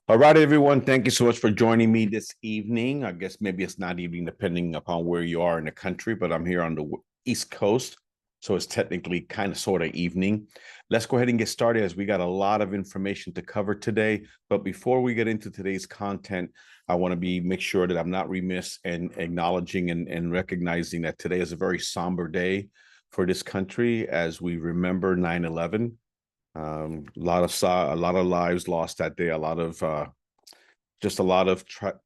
All right, everyone. Thank you so much for joining me this evening. I guess maybe it's not evening depending upon where you are in the country, but I'm here on the East Coast. So it's technically kind of sort of evening. Let's go ahead and get started as we got a lot of information to cover today. But before we get into today's content, I want to make sure that I'm not remiss in acknowledging and recognizing that today is a very somber day for this country as we remember 9/11. A lot of lives lost that day. A lot of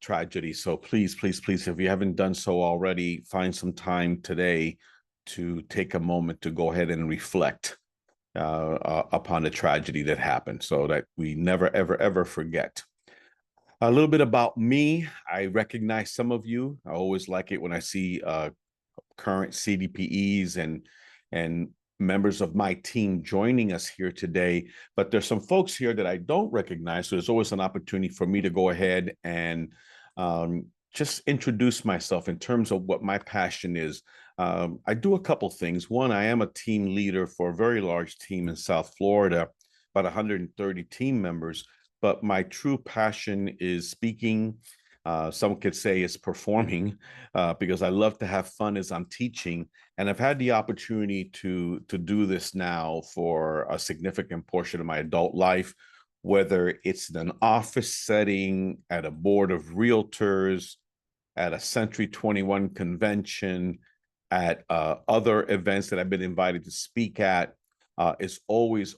tragedy. So please, if you haven't done so already, find some time today to take a moment to go ahead and reflect upon the tragedy that happened, so that we never, ever forget. A little bit about me. I recognize some of you. I always like it when I see current CDPEs and members of my team joining us here today. But there's some folks here that I don't recognize. So there's always an opportunity for me to go ahead and just introduce myself in terms of what my passion is. I do a couple things. One, I am a team leader for a very large team in South Florida, about 130 team members. But my true passion is speaking. Some could say it's performing, because I love to have fun as I'm teaching. And I've had the opportunity to do this now for a significant portion of my adult life, whether it's in an office setting, at a board of realtors, at a Century 21 convention, at other events that I've been invited to speak at. It's always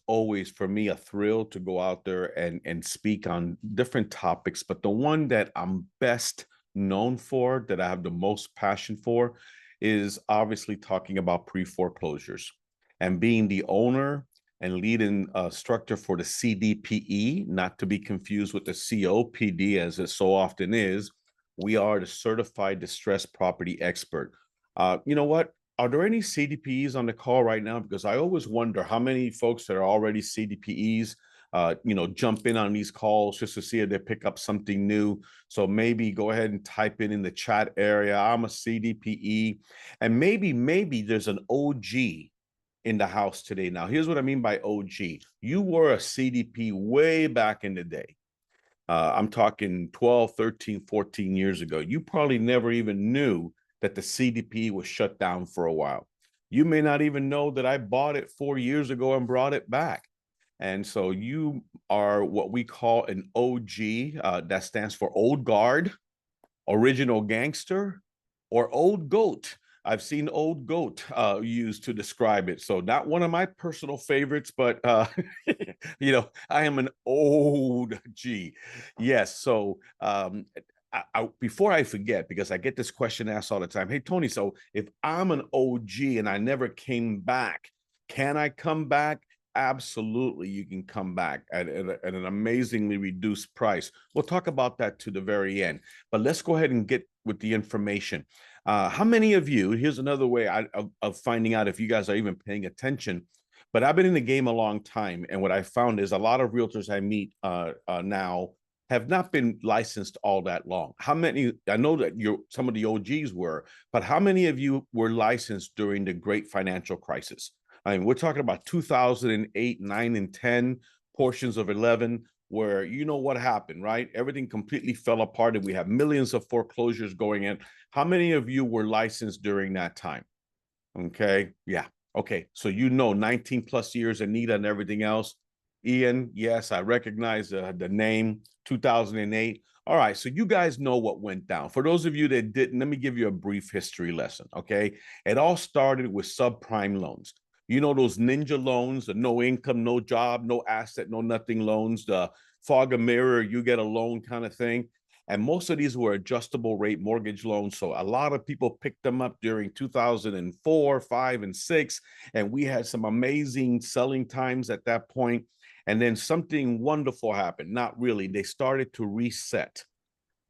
for me a thrill to go out there and speak on different topics. But the one that I'm best known for, that I have the most passion for, is obviously talking about pre-foreclosures and being the owner and lead instructor for the CDPE, not to be confused with the COPD, as it so often is. We are the Certified Distressed Property Expert. You know what? Are there any CDPEs on the call right now? Because I always wonder how many folks that are already CDPEs, jump in on these calls just to see if they pick up something new. So maybe go ahead and type in the chat area, I'm a CDPE, and maybe there's an OG in the house today. Now, here's what I mean by OG. You were a CDP way back in the day. I'm talking 12, 13, 14 years ago. You probably never even knew that the CDP was shut down for a while. You may not even know that I bought it 4 years ago and brought it back. And so you are what we call an OG. That stands for Old Guard, Original Gangster, or Old Goat. I've seen Old Goat used to describe it. So not one of my personal favorites, but I am an old G. Yes. So before I forget, because I get this question asked all the time, hey, Tony, so if I'm an OG and I never came back, can I come back? Absolutely, you can come back at an amazingly reduced price. We'll talk about that to the very end. But let's go ahead and get with the information. How many of you, here's another way of finding out if you guys are even paying attention, but I've been in the game a long time. And what I found is a lot of realtors I meet now have not been licensed all that long. How many, I know that some of the OGs were, but how many of you were licensed during the great financial crisis? I mean, we're talking about 2008, 9, and 10, portions of 11, where you know what happened, right? Everything completely fell apart and we have millions of foreclosures going in. How many of you were licensed during that time? Okay. Yeah. Okay. So 19 plus years, Anita and everything else. Ian, yes, I recognize the name, 2008. All right. So you guys know what went down. For those of you that didn't, let me give you a brief history lesson. Okay. It all started with subprime loans. You know, those ninja loans, the no income, no job, no asset, no nothing loans, the fog a mirror, you get a loan kind of thing. And most of these were adjustable rate mortgage loans. So a lot of people picked them up during 2004, 5, and 6. And we had some amazing selling times at that point. And then something wonderful happened. Not really. They started to reset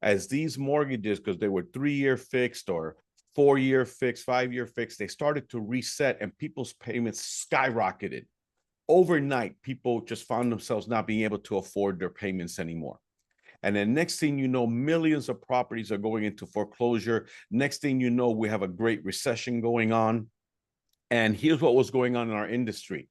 as these mortgages, because they were 3-year fixed or 4-year fixed, 5-year fixed, they started to reset and people's payments skyrocketed. Overnight, people just found themselves not being able to afford their payments anymore. And then next thing you know, millions of properties are going into foreclosure. Next thing you know, we have a great recession going on. And here's what was going on in our industry.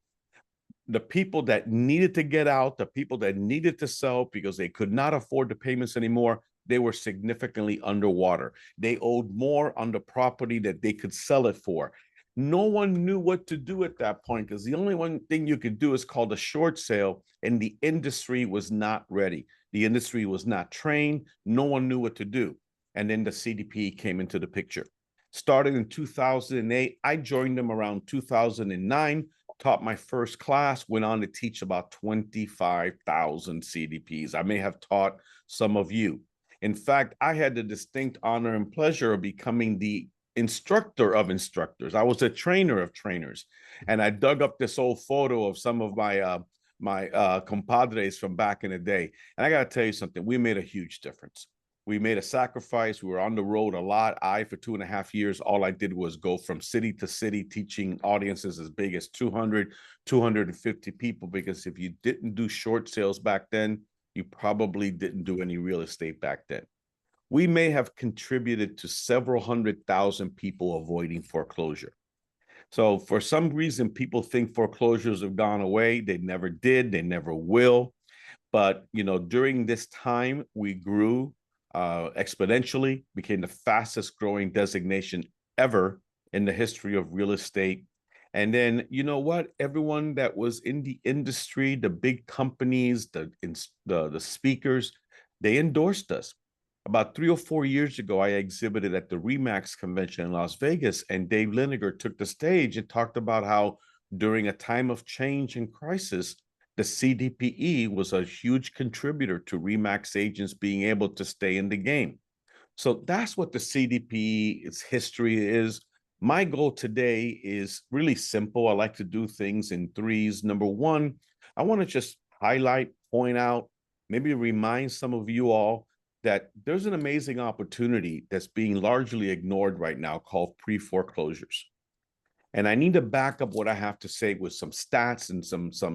the people that needed to get out, the people that needed to sell because they could not afford the payments anymore, they were significantly underwater. They owed more on the property that they could sell it for. No one knew what to do at that point because the only one thing you could do is called a short sale, and the industry was not ready. The industry was not trained. No one knew what to do. And then the CDPE came into the picture. Started in 2008. I joined them around 2009, taught my first class, went on to teach about 25,000 CDPs. I may have taught some of you. In fact, I had the distinct honor and pleasure of becoming the instructor of instructors. I was a trainer of trainers. And I dug up this old photo of some of my compadres from back in the day. And I got to tell you something, we made a huge difference. We made a sacrifice. We were on the road a lot. For 2.5 years, all I did was go from city to city, teaching audiences as big as 200, 250 people, because if you didn't do short sales back then, you probably didn't do any real estate back then. We may have contributed to several 100,000 people avoiding foreclosure. So for some reason, people think foreclosures have gone away. They never did. They never will. But, during this time, we grew exponentially, became the fastest growing designation ever in the history of real estate. And then, you know what? Everyone that was in the industry, the big companies, the speakers, they endorsed us. About 3 or 4 years ago, I exhibited at the RE/MAX convention in Las Vegas, and Dave Liniger took the stage and talked about how during a time of change and crisis, the CDPE was a huge contributor to RE/MAX agents being able to stay in the game. So that's what the CDPE's history is. My goal today is really simple. I like to do things in threes. Number one, I want to just highlight, point out, maybe remind some of you all that there's an amazing opportunity that's being largely ignored right now called pre-foreclosures. And I need to back up what I have to say with some stats and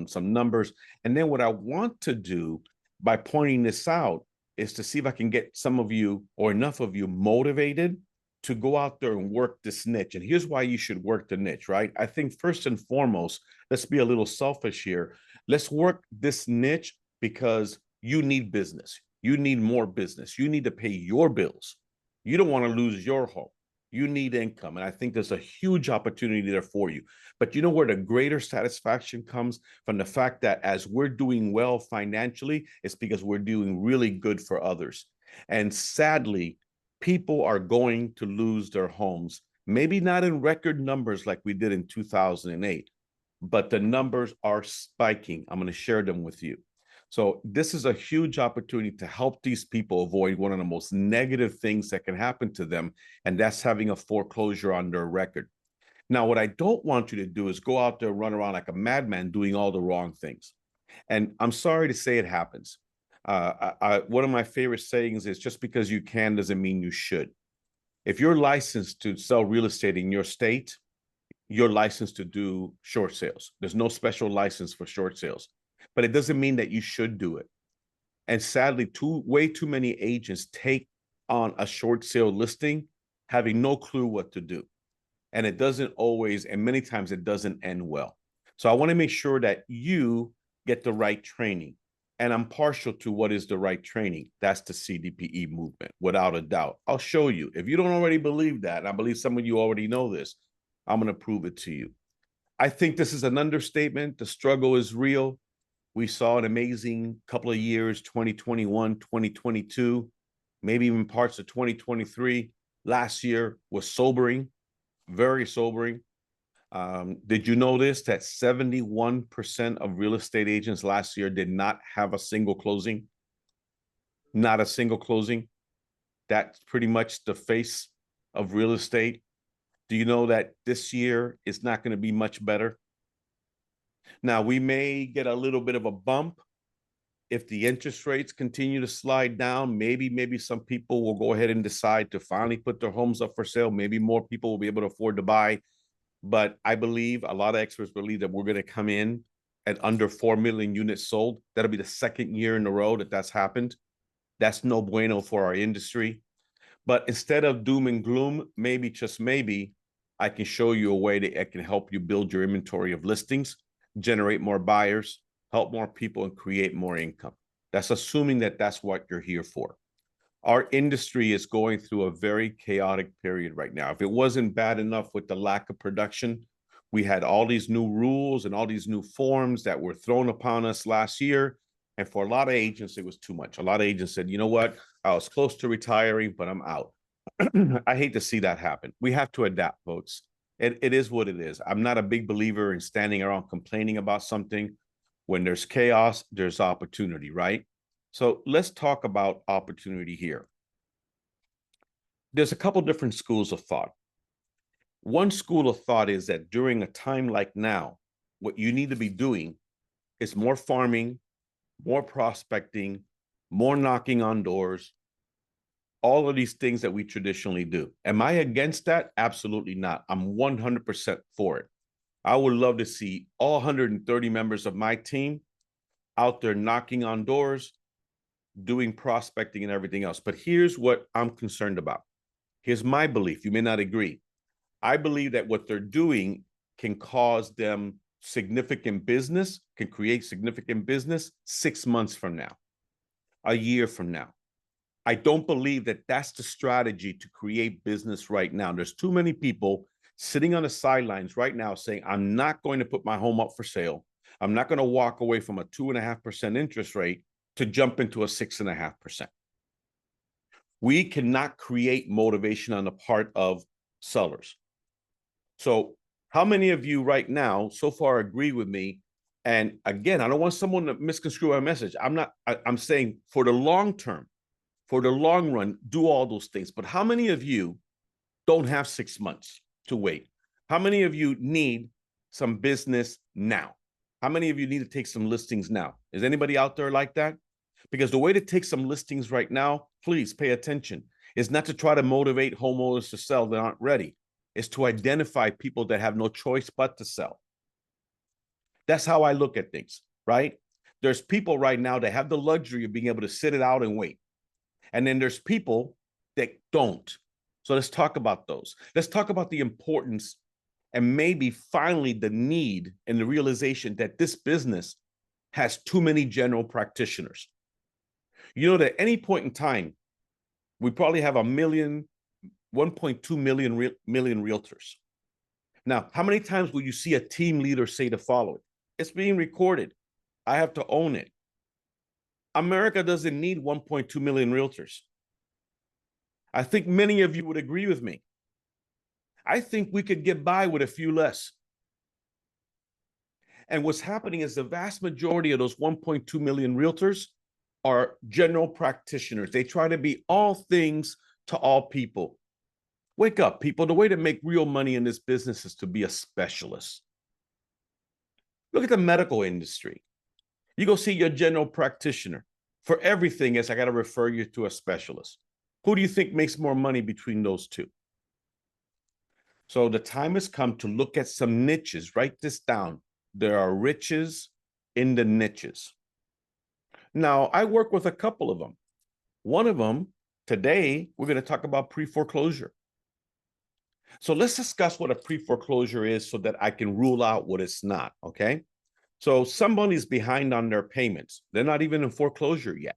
some numbers. And then what I want to do by pointing this out is to see if I can get some of you or enough of you motivated to go out there and work this niche. And here's why you should work the niche, right? I think first and foremost, let's be a little selfish here. Let's work this niche because you need business. You need more business. You need to pay your bills. You don't want to lose your home. You need income. And I think there's a huge opportunity there for you. But you know where the greater satisfaction comes? From the fact that as we're doing well financially, it's because we're doing really good for others. And sadly, people are going to lose their homes, maybe not in record numbers like we did in 2008, but the numbers are spiking. I'm going to share them with you. So this is a huge opportunity to help these people avoid one of the most negative things that can happen to them, and that's having a foreclosure on their record. Now, what I don't want you to do is go out there and run around like a madman doing all the wrong things. And I'm sorry to say it happens. One of my favorite sayings is just because you can doesn't mean you should. If you're licensed to sell real estate in your state, you're licensed to do short sales. There's no special license for short sales, but it doesn't mean that you should do it. And sadly, way too many agents take on a short sale listing having no clue what to do. And it doesn't always, and many times it doesn't end well. So I want to make sure that you get the right training. And I'm partial to what is the right training. That's the CDPE movement, without a doubt. I'll show you. If you don't already believe that, and I believe some of you already know this, I'm going to prove it to you. I think this is an understatement. The struggle is real. We saw an amazing couple of years, 2021, 2022, maybe even parts of 2023. Last year was sobering, very sobering. Did you know this, that 71% of real estate agents last year did not have a single closing? Not a single closing. That's pretty much the face of real estate. Do you know that this year is not going to be much better? Now, we may get a little bit of a bump if the interest rates continue to slide down. Maybe some people will go ahead and decide to finally put their homes up for sale. Maybe more people will be able to afford to buy. But I believe, a lot of experts believe, that we're going to come in at under 4 million units sold. That'll be the second year in a row that that's happened. That's no bueno for our industry. But instead of doom and gloom, maybe, just maybe, I can show you a way that I can help you build your inventory of listings generate more buyers, help more people, and create more income. That's assuming that that's what you're here for. Our industry is going through a very chaotic period right now. If it wasn't bad enough with the lack of production, we had all these new rules and all these new forms that were thrown upon us last year. And for a lot of agents, it was too much. A lot of agents said, you know what? I was close to retiring, but I'm out. I hate to see that happen. We have to adapt, folks. It is what it is. I'm not a big believer in standing around complaining about something. When there's chaos, there's opportunity, right? So let's talk about opportunity here. There's a couple different schools of thought. One school of thought is that during a time like now, what you need to be doing is more farming, more prospecting, more knocking on doors, all of these things that we traditionally do. Am I against that? Absolutely not. I'm 100% for it. I would love to see all 130 members of my team out there knocking on doors, doing prospecting and everything else. But here's what I'm concerned about. Here's my belief. You may not agree. I believe that what they're doing can cause them significant business, can create significant business 6 months from now, a year from now. I don't believe that that's the strategy to create business right now. There's too many people sitting on the sidelines right now saying, I'm not going to put my home up for sale. I'm not going to walk away from a 2.5% interest rate to jump into a 6.5%. We cannot create motivation on the part of sellers. So how many of you right now so far agree with me? And again, I don't want someone to misconstrue our message. I'm saying for the long term, for the long run, do all those things. But how many of you don't have 6 months to wait? How many of you need some business now? How many of you need to take some listings now? Is anybody out there like that? Because the way to take some listings right now, please pay attention, is not to try to motivate homeowners to sell that aren't ready. It's to identify people that have no choice but to sell. That's how I look at things, right? There's people right now that have the luxury of being able to sit it out and wait. And then there's people that don't. So let's talk about those. Let's talk about the importance and maybe finally the need and the realization that this business has too many general practitioners. You know that at any point in time, we probably have 1.2 million realtors. Now, how many times will you see a team leader say the following? It's being recorded. I have to own it. America doesn't need 1.2 million realtors. I think many of you would agree with me. I think we could get by with a few less. And what's happening is the vast majority of those 1.2 million realtors are general practitioners. They try to be all things to all people. Wake up, people. The way to make real money in this business is to be a specialist. Look at the medical industry. You go see your general practitioner. For everything else, I got to refer you to a specialist. Who do you think makes more money between those two? So the time has come to look at some niches. Write this down. There are riches in the niches. Now, I work with a couple of them. One of them, today, we're going to talk about pre-foreclosure. So let's discuss what a pre-foreclosure is so that I can rule out what it's not, okay? So somebody's behind on their payments. They're not even in foreclosure yet.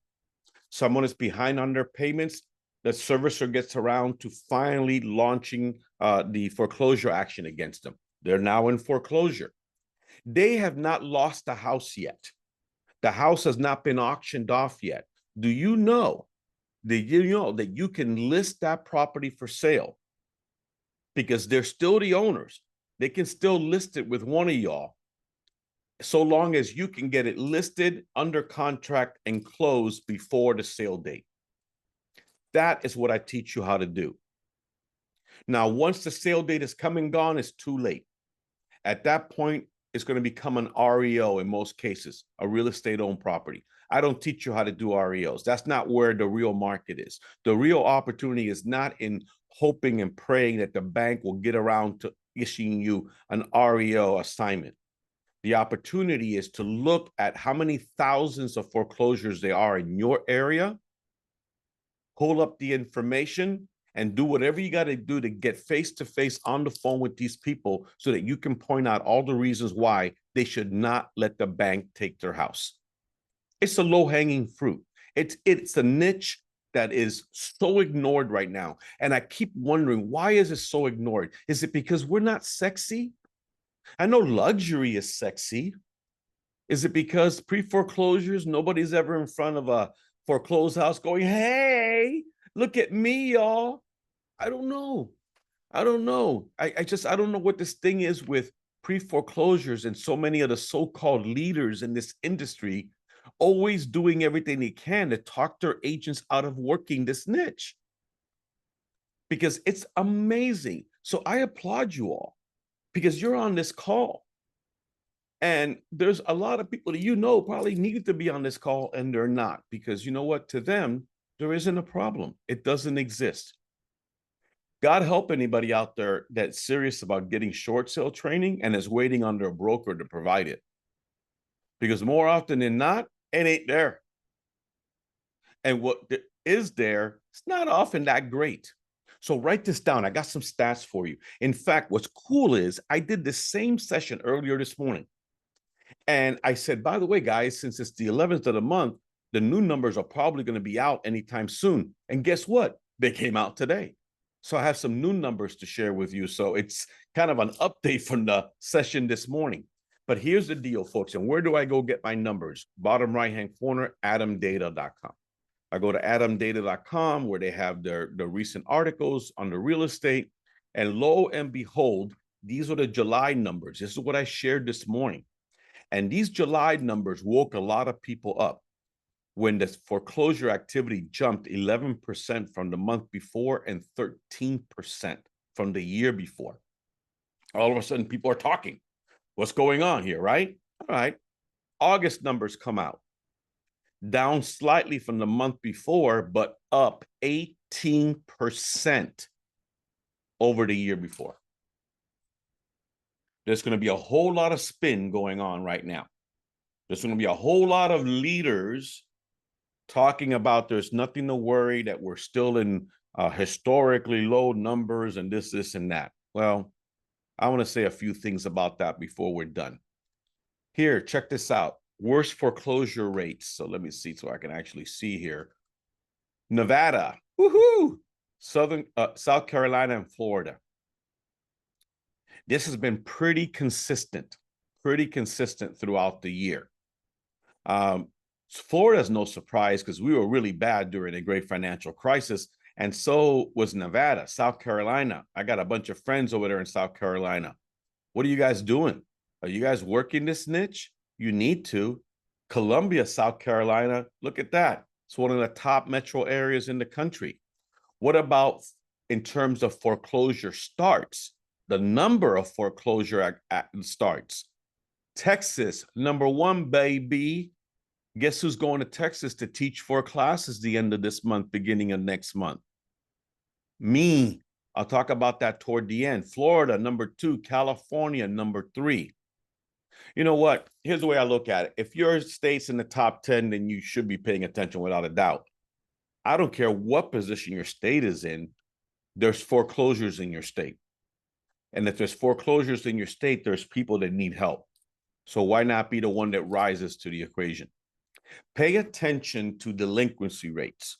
Someone is behind on their payments. The servicer gets around to finally launching the foreclosure action against them. They're now in foreclosure. They have not lost the house yet. The house has not been auctioned off yet. Do you know that you can list that property for sale? Because they're still the owners. They can still list it with one of y'all, so long as you can get it listed, under contract, and closed before the sale date. That is what I teach you how to do. Now, once the sale date is come and gone, it's too late. At that point, it's going to become an REO in most cases, a real estate owned property. I don't teach you how to do REOs. That's not where the real market is. The real opportunity is not in hoping and praying that the bank will get around to issuing you an REO assignment. The opportunity is to look at how many thousands of foreclosures there are in your area, pull up the information, and do whatever you got to do to get face-to-face on the phone with these people so that you can point out all the reasons why they should not let the bank take their house. It's a low-hanging fruit. It's a niche that is so ignored right now. And I keep wondering, why is it so ignored? Is it because we're not sexy? I know luxury is sexy. Is it because pre-foreclosures, nobody's ever in front of a foreclosed house going, hey, look at me, y'all? I don't know. I don't know. I don't know what this thing is with pre-foreclosures and so many of the so-called leaders in this industry always doing everything they can to talk their agents out of working this niche. Because it's amazing. So I applaud you all because you're on this call. And there's a lot of people that you know probably need to be on this call and they're not, because you know what? To them, there isn't a problem. It doesn't exist. God help anybody out there that's serious about getting short sale training and is waiting on their broker to provide it. Because more often than not, it ain't there. And what is there, it's not often that great. So write this down. I got some stats for you. In fact, what's cool is I did the same session earlier this morning. And I said, by the way, guys, since it's the 11th of the month, the new numbers are probably going to be out anytime soon. And guess what? They came out today. So I have some new numbers to share with you. So it's kind of an update from the session this morning. But here's the deal, folks. And where do I go get my numbers? Bottom right-hand corner, adamdata.com. I go to adamdata.com where they have the recent articles on the real estate. And lo and behold, these are the July numbers. This is what I shared this morning. And these July numbers woke a lot of people up when the foreclosure activity jumped 11% from the month before and 13% from the year before. All of a sudden, people are talking. What's going on here, right? All right. August numbers come out. Down slightly from the month before, but up 18% over the year before. There's going to be a whole lot of spin going on right now. There's going to be a whole lot of leaders talking about there's nothing to worry, that we're still in historically low numbers and this, and that. Well, I want to say a few things about that before we're done. Here, check this out. Worst foreclosure rates. So let me see so I can actually see here. Nevada, woohoo! South Carolina and Florida. This has been pretty consistent throughout the year. Florida is no surprise because we were really bad during the great financial crisis, and so was Nevada. South Carolina, I got a bunch of friends over there in South Carolina. What are you guys doing? Are you guys working this niche? You need to. Columbia, South Carolina, look at that. It's one of the top metro areas in the country. What about in terms of foreclosure starts? The number of foreclosure starts. Texas, #1, baby. Guess who's going to Texas to teach 4 classes the end of this month, beginning of next month? Me. I'll talk about that toward the end. Florida, #2. California, #3. You know what? Here's the way I look at it. If your state's in the top 10, then you should be paying attention without a doubt. I don't care what position your state is in. There's foreclosures in your state. And if there's foreclosures in your state, there's people that need help. So why not be the one that rises to the equation? Pay attention to delinquency rates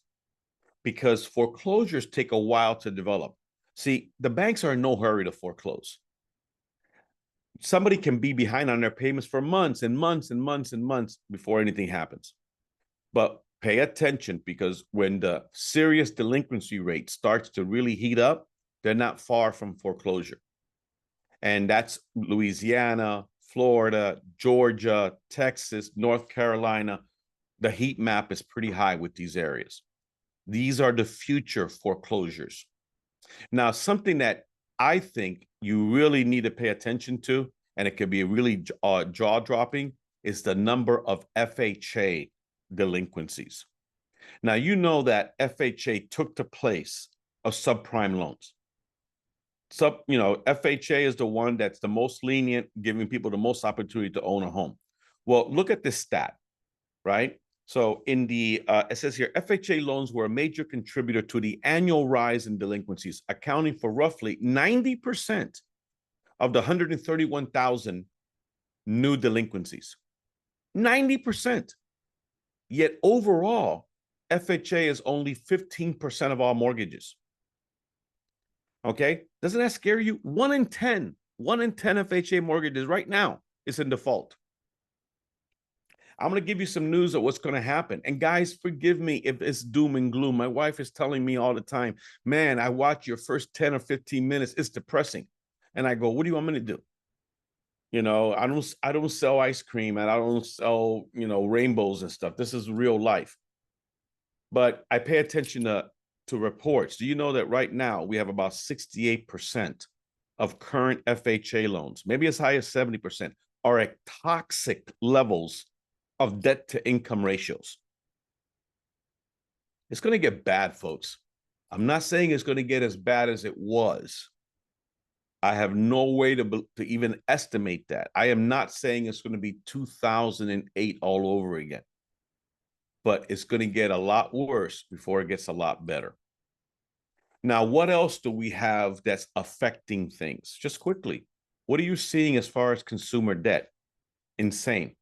because foreclosures take a while to develop. See, the banks are in no hurry to foreclose. Somebody can be behind on their payments for months and months and months and months before anything happens. But pay attention because when the serious delinquency rate starts to really heat up, they're not far from foreclosure. And that's Louisiana, Florida, Georgia, Texas, North Carolina. The heat map is pretty high with these areas. These are the future foreclosures. Now, something that I think you really need to pay attention to, and it could be really jaw-dropping, is the number of FHA delinquencies. Now, you know that FHA took the place of subprime loans. FHA is the one that's the most lenient, giving people the most opportunity to own a home. Well, look at this stat, right? So in the, it says here, FHA loans were a major contributor to the annual rise in delinquencies, accounting for roughly 90% of the 131,000 new delinquencies. 90%. Yet overall, FHA is only 15% of all mortgages. Okay? Doesn't that scare you? 1 in 10 FHA mortgages right now is in default. I'm going to give you some news of what's going to happen. And guys, forgive me if it's doom and gloom. My wife is telling me all the time, man, I watch your first 10 or 15 minutes. It's depressing. And I go, what do you want me to do? You know, I don't sell ice cream and I don't sell, rainbows and stuff. This is real life. But I pay attention to reports. Do you know that right now we have about 68% of current FHA loans, maybe as high as 70%, are at toxic levels of debt to income ratios? It's going to get bad, folks. I'm not saying it's going to get as bad as it was. I have no way to even estimate that. I am not saying it's going to be 2008 all over again, but it's going to get a lot worse before it gets a lot better. Now, what else do we have that's affecting things? Just quickly, what are you seeing as far as consumer debt? Insane.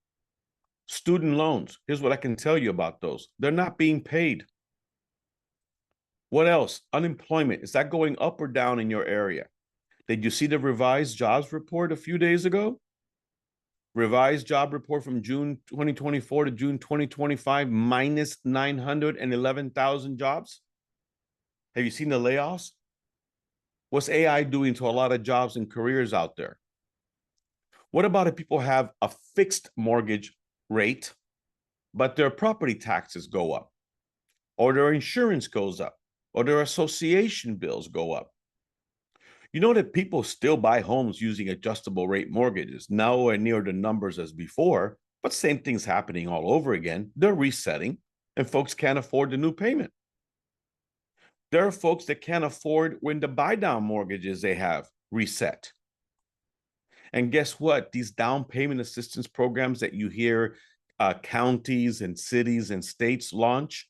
Student loans. Here's what I can tell you about those. They're not being paid. What else? Unemployment. Is that going up or down in your area? Did you see the revised jobs report a few days ago? Revised job report from June 2024 to June 2025, minus 911,000 jobs. Have you seen the layoffs? What's AI doing to a lot of jobs and careers out there? What about if people have a fixed mortgage rate, but their property taxes go up, or their insurance goes up, or their association bills go up? You know that people still buy homes using adjustable rate mortgages, nowhere near the numbers as before, but same thing's happening all over again. They're resetting, and folks can't afford the new payment. There are folks that can't afford when the buy-down mortgages they have reset. And guess what? These down payment assistance programs that you hear counties and cities and states launch,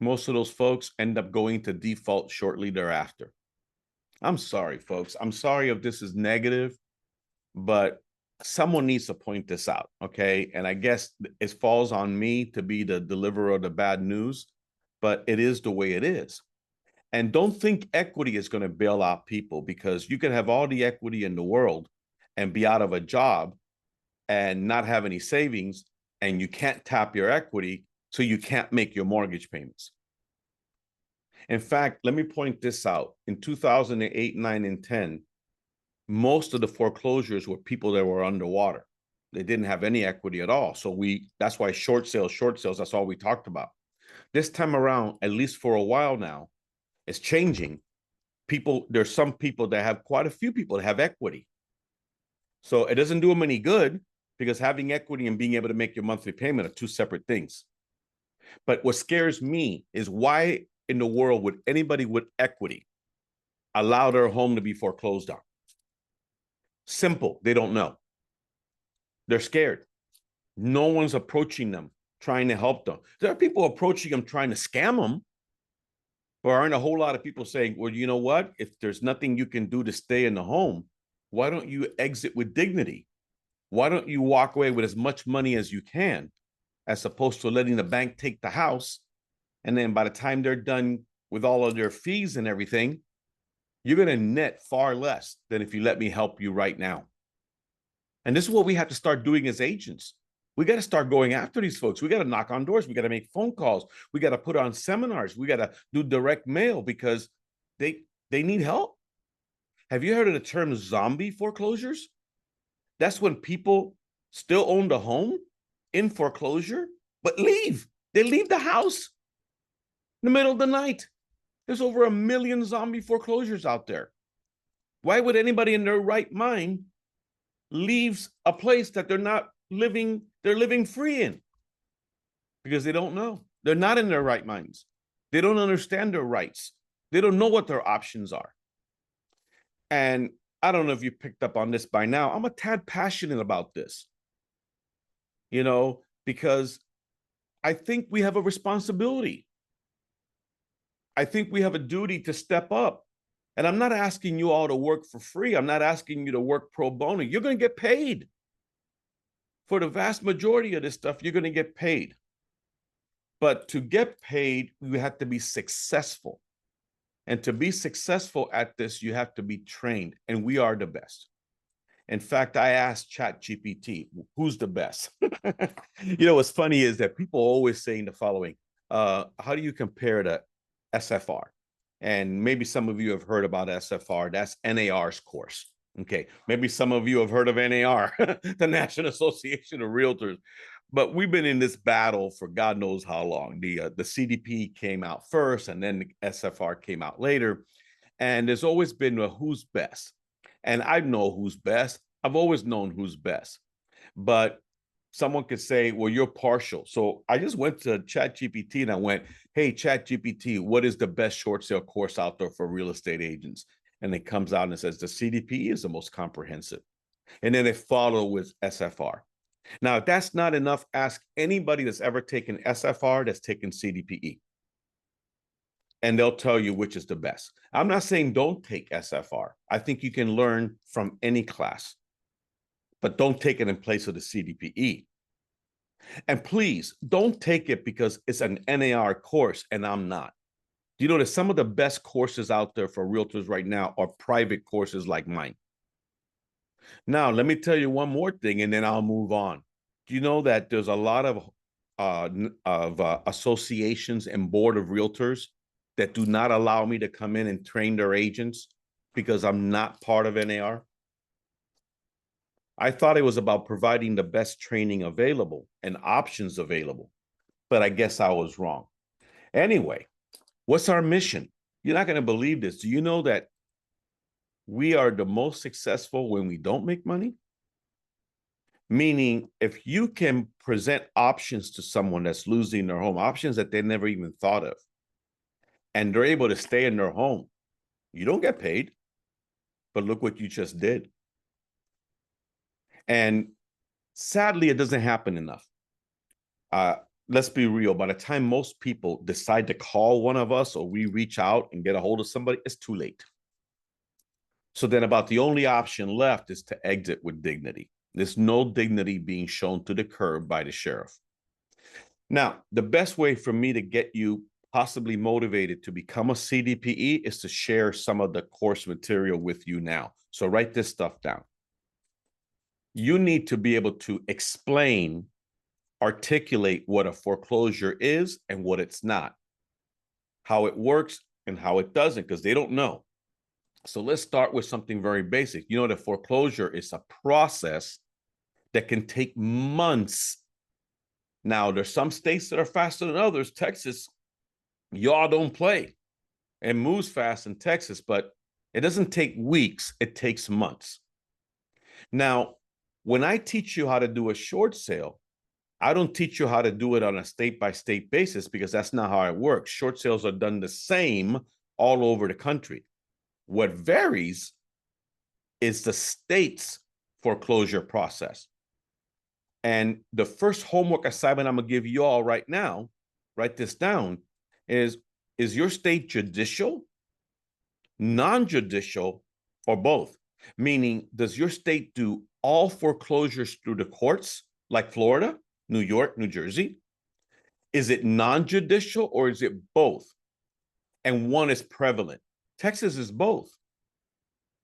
most of those folks end up going to default shortly thereafter. I'm sorry, folks. I'm sorry if this is negative, but someone needs to point this out, okay? And I guess it falls on me to be the deliverer of the bad news, but it is the way it is. And don't think equity is going to bail out people, because you can have all the equity in the world and be out of a job and not have any savings, and you can't tap your equity, so you can't make your mortgage payments. In fact, let me point this out. In 2008, 9, and 10, most of the foreclosures were people that were underwater. They didn't have any equity at all. So that's why short sales, that's all we talked about. This time around, at least for a while now, it's changing. There's some people that have, quite a few people that have equity. So it doesn't do them any good, because having equity and being able to make your monthly payment are two separate things. But what scares me is, why in the world would anybody with equity allow their home to be foreclosed on? Simple. They don't know. They're scared. No one's approaching them, trying to help them. There are people approaching them, trying to scam them. But aren't a whole lot of people saying, well, you know what? If there's nothing you can do to stay in the home, why don't you exit with dignity? Why don't you walk away with as much money as you can, as opposed to letting the bank take the house? And then by the time they're done with all of their fees and everything, you're going to net far less than if you let me help you right now. And this is what we have to start doing as agents. We got to start going after these folks. We got to knock on doors. We got to make phone calls. We got to put on seminars. We got to do direct mail, because they need help. Have you heard of the term zombie foreclosures? That's when people still own the home in foreclosure, but leave. They leave the house in the middle of the night. There's over 1 million zombie foreclosures out there. Why would anybody in their right mind leave a place that they're living free in? Because they don't know. They're not in their right minds. They don't understand their rights. They don't know what their options are. And I don't know if you picked up on this by now. I'm a tad passionate about this, because I think we have a responsibility. I think we have a duty to step up. And I'm not asking you all to work for free. I'm not asking you to work pro bono. You're going to get paid. For the vast majority of this stuff, you're going to get paid. But to get paid, you have to be successful. And to be successful at this, you have to be trained. And we are the best. In fact, I asked ChatGPT, who's the best? What's funny is that people are always saying the following, how do you compare to SFR? And maybe some of you have heard about SFR. That's NAR's course. Okay. Maybe some of you have heard of NAR, the National Association of Realtors. But we've been in this battle for God knows how long. The CDPE came out first, and then the SFR came out later. And there's always been a who's best. And I know who's best. I've always known who's best. But someone could say, well, you're partial. So I just went to ChatGPT and I went, hey, ChatGPT, what is the best short sale course out there for real estate agents? And it comes out and it says the CDPE is the most comprehensive. And then it followed with SFR. Now, if that's not enough, ask anybody that's ever taken SFR that's taken CDPE. And they'll tell you which is the best. I'm not saying don't take SFR. I think you can learn from any class, but don't take it in place of the CDPE. And please don't take it because it's an NAR course and I'm not. Do you know that some of the best courses out there for realtors right now are private courses like mine? Now, let me tell you one more thing and then I'll move on. Do you know that there's a lot of associations and board of realtors that do not allow me to come in and train their agents because I'm not part of NAR? I thought it was about providing the best training available and options available, but I guess I was wrong. Anyway, what's our mission? You're not going to believe this. Do you know that we are the most successful when we don't make money? Meaning, if you can present options to someone that's losing their home, options that they never even thought of, and they're able to stay in their home, you don't get paid. But look what you just did. And sadly, it doesn't happen enough. Let's be real. By the time most people decide to call one of us or we reach out and get a hold of somebody, it's too late. So then about the only option left is to exit with dignity. There's no dignity being shown to the curb by the sheriff. Now, the best way for me to get you possibly motivated to become a CDPE is to share some of the course material with you now. So write this stuff down. You need to be able to explain, articulate what a foreclosure is and what it's not, how it works and how it doesn't, because they don't know. So let's start with something very basic. You know that foreclosure is a process that can take months. Now, there's some states that are faster than others. Texas, y'all don't play. It moves fast in Texas, but it doesn't take weeks. It takes months. Now, when I teach you how to do a short sale, I don't teach you how to do it on a state-by-state basis because that's not how it works. Short sales are done the same all over the country. What varies is the state's foreclosure process. And the first homework assignment I'm going to give you all right now, write this down, is your state judicial, non-judicial, or both? Meaning, does your state do all foreclosures through the courts, like Florida, New York, New Jersey? Is it non-judicial or is it both? And one is prevalent. Texas is both.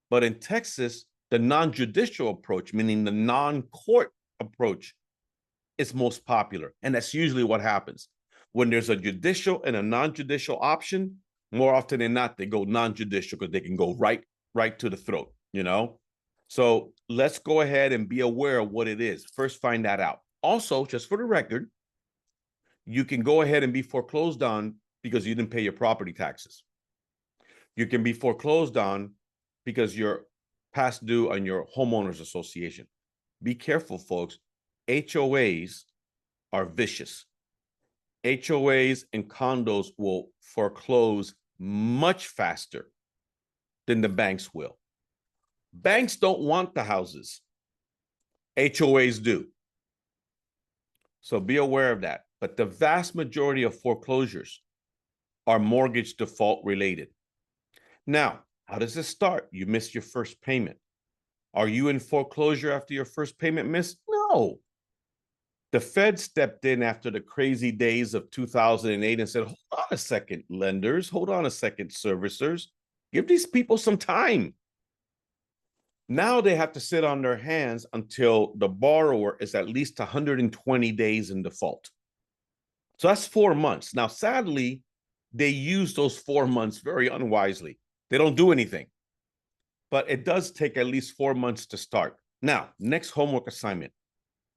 But in Texas, the non-judicial approach, meaning the non-court approach, is most popular. And that's usually what happens. When there's a judicial and a non-judicial option, more often than not, they go non-judicial because they can go right to the throat, you know? So let's go ahead and be aware of what it is. First, find that out. Also, just for the record, you can go ahead and be foreclosed on because you didn't pay your property taxes. You can be foreclosed on because you're past due on your homeowners association. Be careful, folks. HOAs are vicious. HOAs and condos will foreclose much faster than the banks will. Banks don't want the houses. HOAs do. So be aware of that. But the vast majority of foreclosures are mortgage default related. Now, how does this start? You missed your first payment. Are you in foreclosure after your first payment missed? No. The Fed stepped in after the crazy days of 2008 and said, hold on a second, lenders, hold on a second, servicers, give these people some time. Now they have to sit on their hands until the borrower is at least 120 days in default. So that's 4 months. Now, sadly, they use those 4 months very unwisely. They don't do anything, but it does take at least 4 months to start. Now, next homework assignment.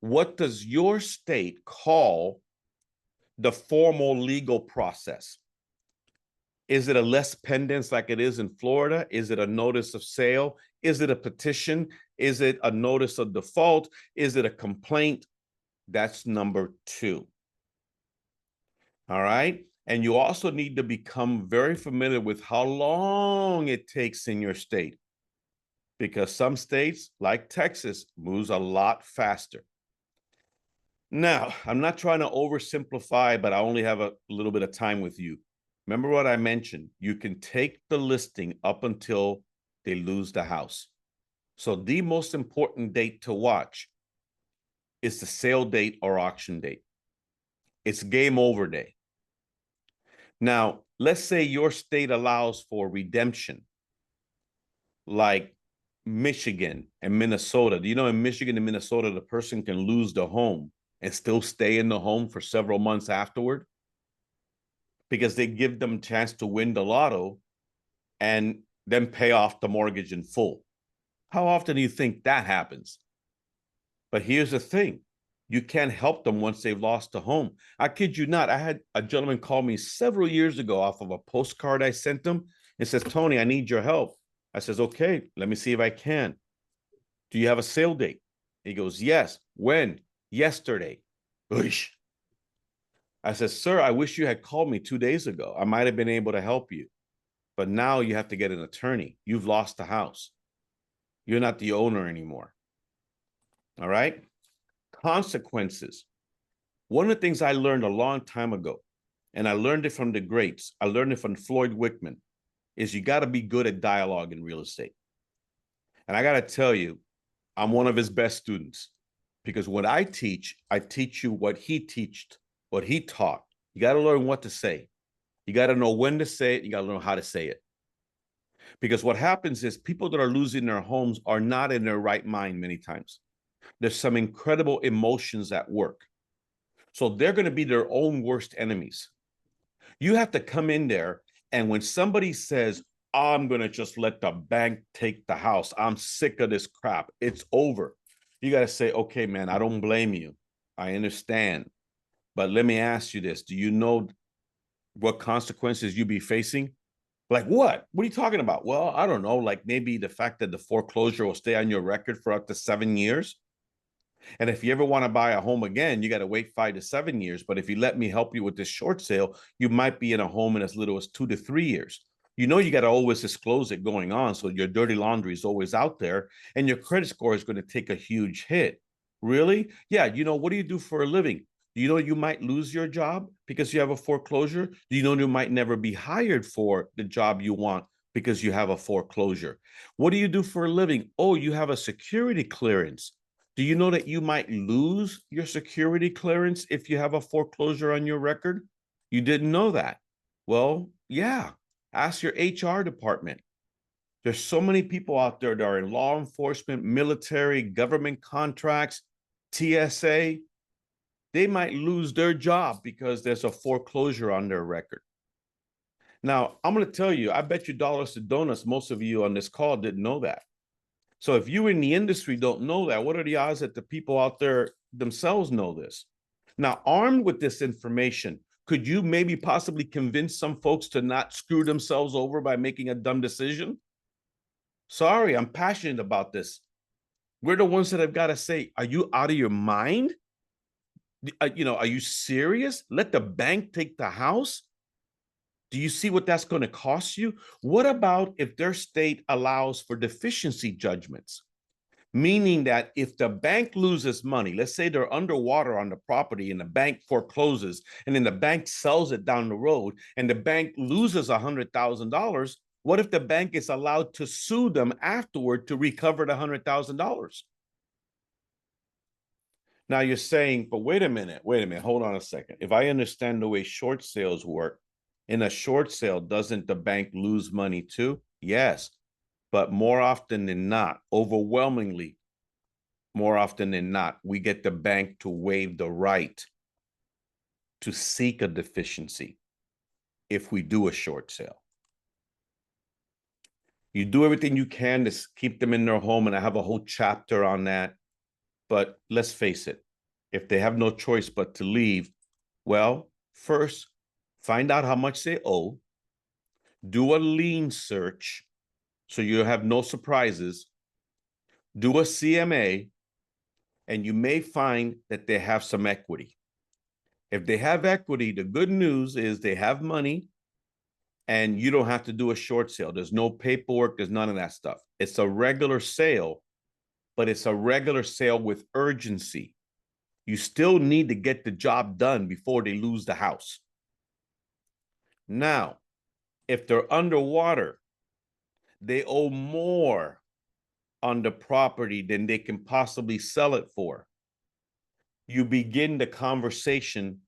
What does your state call the formal legal process? Is it a les pendens like it is in Florida? Is it a notice of sale? Is it a petition? Is it a notice of default? Is it a complaint? That's number 2. All right. And you also need to become very familiar with how long it takes in your state, because some states, like Texas, moves a lot faster. Now, I'm not trying to oversimplify, but I only have a little bit of time with you. Remember what I mentioned? You can take the listing up until they lose the house. So the most important date to watch is the sale date or auction date. It's game over day. Now, let's say your state allows for redemption, like Michigan and Minnesota. Do you know in Michigan and Minnesota, the person can lose the home and still stay in the home for several months afterward? Because they give them a chance to win the lotto and then pay off the mortgage in full. How often do you think that happens? But here's the thing. You can't help them once they've lost a home. I kid you not. I had a gentleman call me several years ago off of a postcard I sent him and says, Tony, I need your help. I says, okay, let me see if I can. Do you have a sale date? He goes, yes. When? Yesterday. Oosh. I said, sir, I wish you had called me 2 days ago. I might have been able to help you. But now you have to get an attorney. You've lost the house. You're not the owner anymore. All right? Consequences. One of the things I learned a long time ago, and I learned it from the greats, I learned it from Floyd Wickman, is you got to be good at dialogue in real estate. And I got to tell you, I'm one of his best students, because what I teach you what he taught, what he taught. You got to learn what to say. You got to know when to say it. You got to learn how to say it. Because what happens is people that are losing their homes are not in their right mind many times. There's some incredible emotions at work. So they're going to be their own worst enemies. You have to come in there, and when somebody says, I'm going to just let the bank take the house, I'm sick of this crap, it's over. You got to say, okay, man, I don't blame you. I understand. But let me ask you this. Do you know what consequences you be facing? Like what? What are you talking about? Well, I don't know. Like maybe the fact that the foreclosure will stay on your record for up to 7 years. And if you ever want to buy a home again, you got to wait 5 to 7 years. But if you let me help you with this short sale, you might be in a home in as little as 2 to 3 years. You know, you got to always disclose it going on. So your dirty laundry is always out there and your credit score is going to take a huge hit. Really? Yeah. You know, what do you do for a living? Do you know you might lose your job because you have a foreclosure? Do you know you might never be hired for the job you want because you have a foreclosure? What do you do for a living? Oh, you have a security clearance. Do you know that you might lose your security clearance if you have a foreclosure on your record? You didn't know that. Well, yeah, ask your HR department. There's so many people out there that are in law enforcement, military, government contracts, TSA. They might lose their job because there's a foreclosure on their record. Now, I'm going to tell you, I bet you dollars to donuts, most of you on this call didn't know that. So if you in the industry don't know that, what are the odds that the people out there themselves know this? Now, armed with this information, could you maybe possibly convince some folks to not screw themselves over by making a dumb decision? Sorry, I'm passionate about this. We're the ones that have got to say, are you out of your mind? Are you serious? Let the bank take the house? Do you see what that's going to cost you? What about if their state allows for deficiency judgments? Meaning that if the bank loses money, let's say they're underwater on the property and the bank forecloses, and then the bank sells it down the road and the bank loses $100,000, what if the bank is allowed to sue them afterward to recover the $100,000? Now you're saying, but wait a minute, hold on a second. If I understand the way short sales work, in a short sale, doesn't the bank lose money too? Yes, but more often than not, overwhelmingly, more often than not, we get the bank to waive the right to seek a deficiency if we do a short sale. You do everything you can to keep them in their home, and I have a whole chapter on that. But let's face it, if they have no choice but to leave, well, first, find out how much they owe, do a lien search so you have no surprises, do a CMA, and you may find that they have some equity. If they have equity, the good news is they have money and you don't have to do a short sale. There's no paperwork, there's none of that stuff. It's a regular sale, but it's a regular sale with urgency. You still need to get the job done before they lose the house. Now, if they're underwater, they owe more on the property than they can possibly sell it for. You begin the conversation,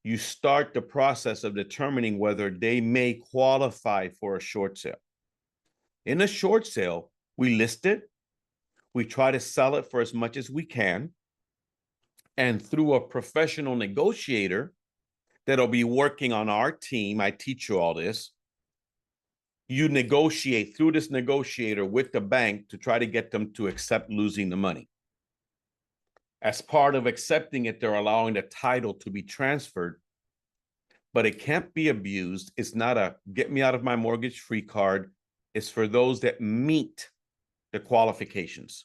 you start the process of determining whether they may qualify for a short sale. In a short sale, we list it, we try to sell it for as much as we can, and through a professional negotiator that'll be working on our team, I teach you all this, you negotiate through this negotiator with the bank to try to get them to accept losing the money. As part of accepting it, they're allowing the title to be transferred, but it can't be abused. It's not a get me out of my mortgage free card. It's for those that meet the qualifications.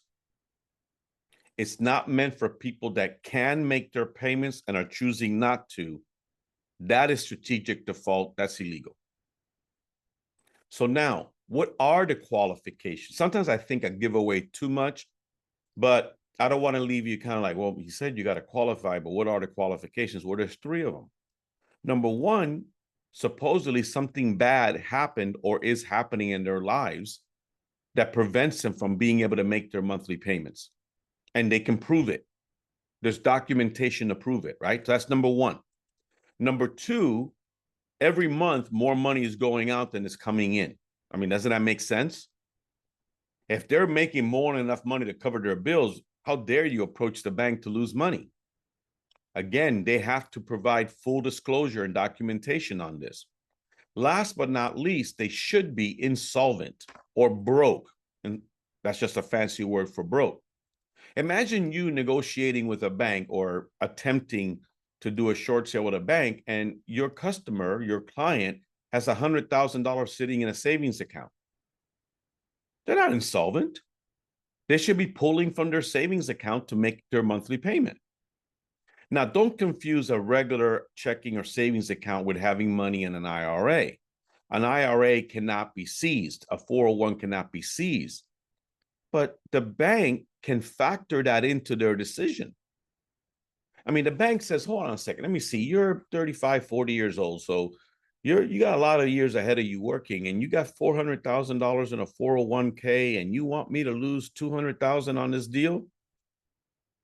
It's not meant for people that can make their payments and are choosing not to. That is strategic default. That's illegal. So now, what are the qualifications? Sometimes I think I give away too much, but I don't want to leave you kind of like, well, he said you got to qualify, but what are the qualifications? Well, there's 3 of them. Number one, supposedly something bad happened or is happening in their lives that prevents them from being able to make their monthly payments. And they can prove it. There's documentation to prove it, right? So that's number one. Number two, every month more money is going out than is coming in. I mean, doesn't that make sense? If they're making more than enough money to cover their bills, how dare you approach the bank to lose money? Again, they have to provide full disclosure and documentation on this. Last but not least, they should be insolvent or broke. And that's just a fancy word for broke. Imagine you negotiating with a bank or attempting to do a short sale with a bank, and your customer, your client, has $100,000 sitting in a savings account. They're not insolvent. They should be pulling from their savings account to make their monthly payment. Now, don't confuse a regular checking or savings account with having money in an IRA. An IRA cannot be seized. A 401 cannot be seized. But the bank can factor that into their decision. I mean, the bank says, hold on a second, let me see, you're 35, 40 years old, so you got a lot of years ahead of you working, and you got $400,000 in a 401k, and you want me to lose $200,000 on this deal?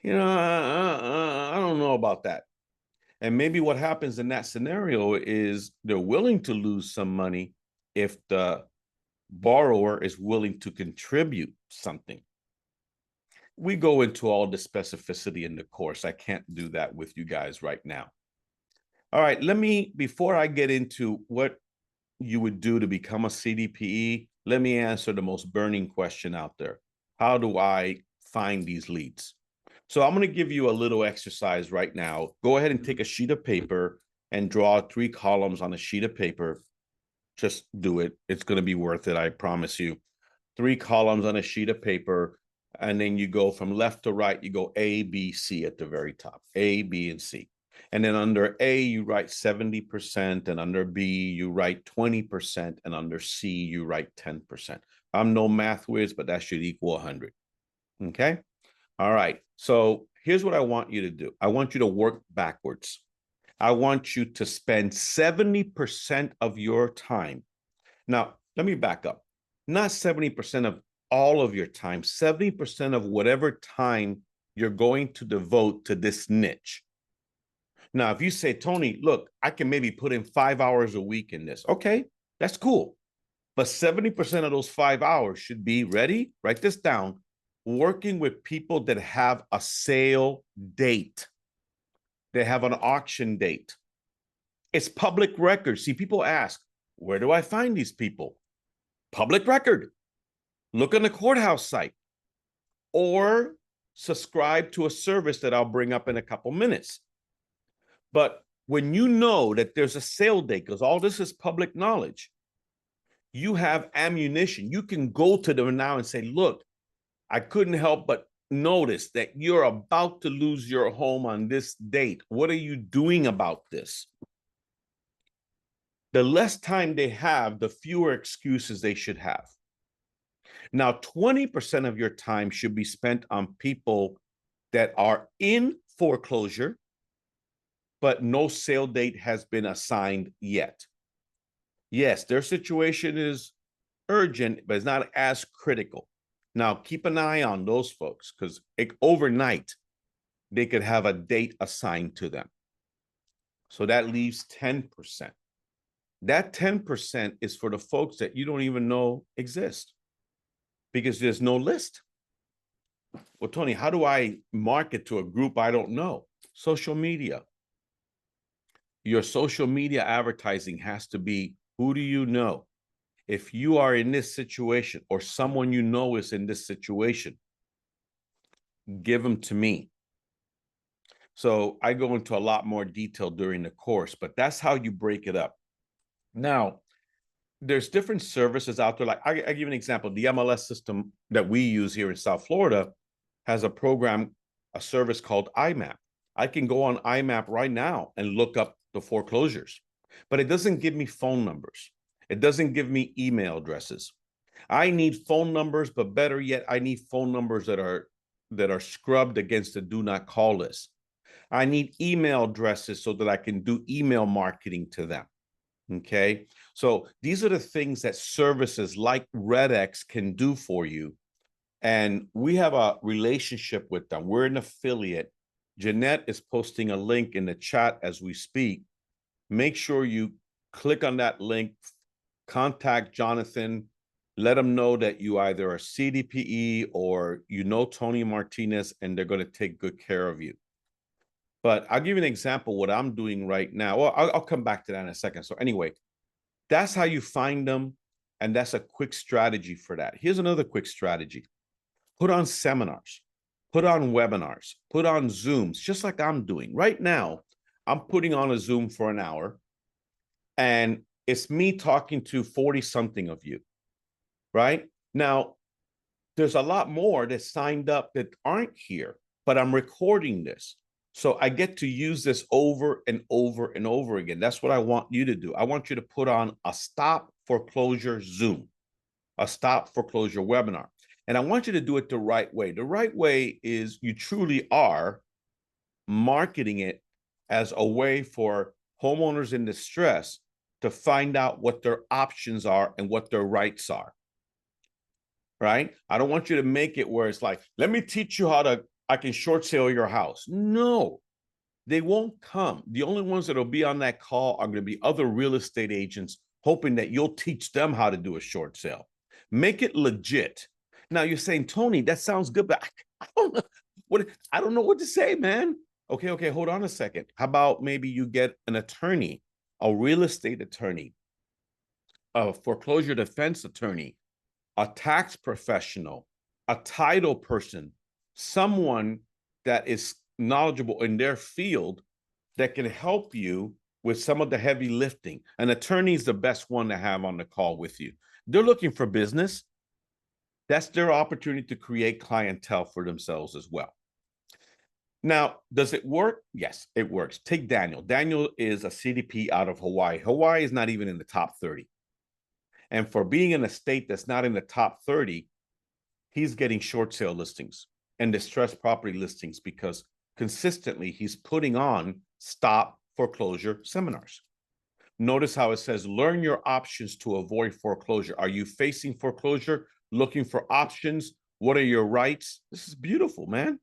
You know, I don't know about that. And maybe what happens in that scenario is they're willing to lose some money if the borrower is willing to contribute something. We go into all the specificity in the course. I can't do that with you guys right now. All right, before I get into what you would do to become a CDPE, let me answer the most burning question out there. How do I find these leads? So I'm going to give you a little exercise right now. Go ahead and take a sheet of paper and draw 3 columns on a sheet of paper. Just do it. It's going to be worth it, I promise you. 3 columns on a sheet of paper, and then you go from left to right. You go A, B, C at the very top. A, B, and C. And then under A, you write 70%, and under B, you write 20%, and under C, you write 10%. I'm no math whiz, but that should equal 100. Okay? All right. So here's what I want you to do. I want you to work backwards. I want you to spend 70% of your time. Now, let me back up. Not 70% of all of your time, 70% of whatever time you're going to devote to this niche. Now, if you say, Tony, look, I can maybe put in 5 hours a week in this. Okay, that's cool. But 70% of those 5 hours should be ready, write this down, working with people that have a sale date. They have an auction date. It's public record. See, people ask, where do I find these people? Public record. Look on the courthouse site or subscribe to a service that I'll bring up in a couple minutes. But when you know that there's a sale date, because all this is public knowledge, you have ammunition. You can go to them now and say, look, I couldn't help but notice that you're about to lose your home on this date. What are you doing about this? The less time they have, the fewer excuses they should have. Now, 20% of your time should be spent on people that are in foreclosure, but no sale date has been assigned yet. Yes, their situation is urgent, but it's not as critical. Now, keep an eye on those folks because overnight, they could have a date assigned to them. So that leaves 10%. That 10% is for the folks that you don't even know exist because there's no list. Well, Tony, how do I market to a group I don't know? Social media. Your social media advertising has to be, who do you know? If you are in this situation or someone you know is in this situation, give them to me. So I go into a lot more detail during the course, but that's how you break it up. Now, there's different services out there. Like I give you an example. The MLS system that we use here in South Florida has a program, a service called IMAP. I can go on IMAP right now and look up the foreclosures, but it doesn't give me phone numbers. It doesn't give me email addresses. I need phone numbers, but better yet, I need phone numbers that are scrubbed against the do not call list. I need email addresses so that I can do email marketing to them. Okay. So these are the things that services like RedX can do for you. And we have a relationship with them. We're an affiliate. Jeanette is posting a link in the chat as we speak. Make sure you click on that link, contact Jonathan, let them know that you either are CDPE or you know Tony Martinez, and they're going to take good care of you. But I'll give you an example what I'm doing right now. Well, I'll come back to that in a second. So anyway, that's how you find them. And that's a quick strategy for that. Here's another quick strategy. Put on seminars, put on webinars, put on Zooms, just like I'm doing. Right now, I'm putting on a Zoom for an hour. And it's me talking to 40-something of you, right? Now, there's a lot more that signed up that aren't here, but I'm recording this. So I get to use this over and over and over again. That's what I want you to do. I want you to put on a stop foreclosure Zoom, a stop foreclosure webinar. And I want you to do it the right way. The right way is you truly are marketing it as a way for homeowners in distress to find out what their options are and what their rights are. Right? I don't want you to make it where it's like, let me teach you how I can short sale your house. No, they won't come. The only ones that'll be on that call are going to be other real estate agents hoping that you'll teach them how to do a short sale. Make it legit. Now you're saying, Tony, that sounds good, but I don't know what to say, man. Okay, hold on a second. How about maybe you get an attorney, a real estate attorney, a foreclosure defense attorney, a tax professional, a title person, someone that is knowledgeable in their field that can help you with some of the heavy lifting. An attorney is the best one to have on the call with you. They're looking for business. That's their opportunity to create clientele for themselves as well. Now, does it work? Yes, it works. Take Daniel. Daniel is a CDP out of Hawaii. Hawaii is not even in the top 30. And for being in a state that's not in the top 30, he's getting short sale listings and distressed property listings because consistently he's putting on stop foreclosure seminars. Notice how it says, learn your options to avoid foreclosure. Are you facing foreclosure? Looking for options? What are your rights? This is beautiful, man.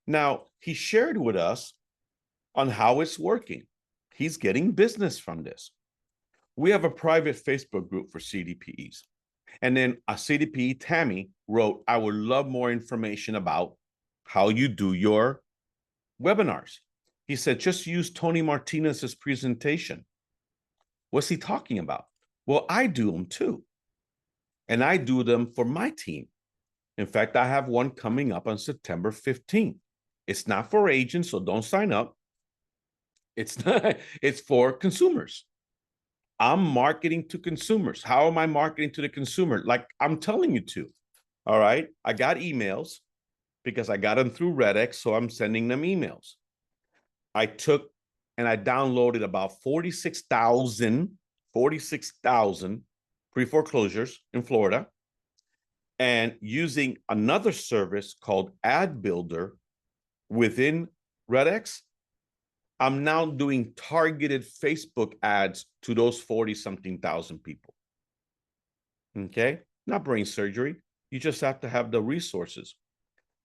Now, he shared with us on how it's working. He's getting business from this. We have a private Facebook group for CDPEs. And then a CDPE, Tammy, wrote, I would love more information about how you do your webinars. He said, just use Tony Martinez's presentation. What's he talking about? Well, I do them too. And I do them for my team. In fact, I have one coming up on September 15th. It's not for agents, so don't sign up. It's not, it's for consumers. I'm marketing to consumers. How am I marketing to the consumer? Like I'm telling you to. All right. I got emails because I got them through RedX, so I'm sending them emails. I took and I downloaded about 46,000 pre-foreclosures in Florida, and using another service called Ad Builder within RedX, I'm now doing targeted Facebook ads to those 40-something thousand people. Okay? Not brain surgery. You just have to have the resources.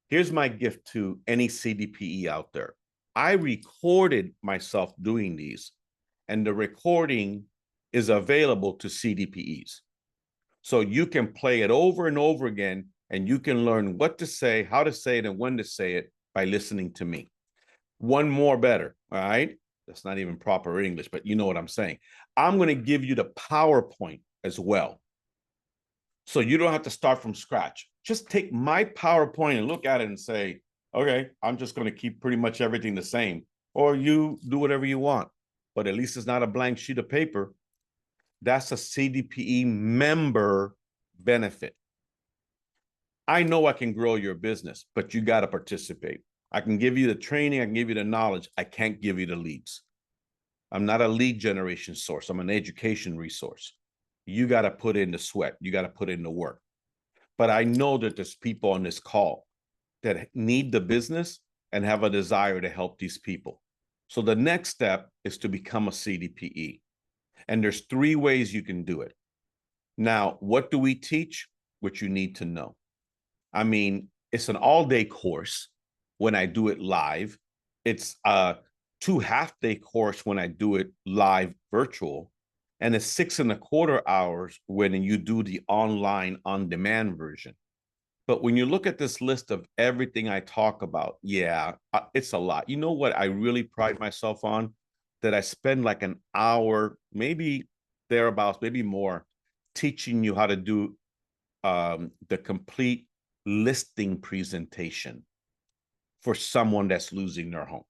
Here's my gift to any CDPE out there. I recorded myself doing these, and the recording is available to CDPEs. So you can play it over and over again, and you can learn what to say, how to say it, and when to say it by listening to me. One more better, all right? That's not even proper English, but you know what I'm saying. I'm going to give you the PowerPoint as well. So you don't have to start from scratch. Just take my PowerPoint and look at it and say, okay, I'm just going to keep pretty much everything the same. Or you do whatever you want, but at least it's not a blank sheet of paper. That's a CDPE member benefit. I know I can grow your business, but you got to participate. I can give you the training, I can give you the knowledge. I can't give you the leads. I'm not a lead generation source. I'm an education resource. You got to put in the sweat. You got to put in the work. But I know that there's people on this call that need the business and have a desire to help these people. So the next step is to become a CDPE. And there's 3 ways you can do it. Now, what do we teach? What you need to know. I mean, it's an all-day course when I do it live. It's a 2 half-day course when I do it live virtual. And it's 6.25 hours when you do the online on-demand version. But when you look at this list of everything I talk about, yeah, it's a lot. You know what I really pride myself on? That I spend like an hour, maybe thereabouts, maybe more, teaching you how to do the complete listing presentation for someone that's losing their home.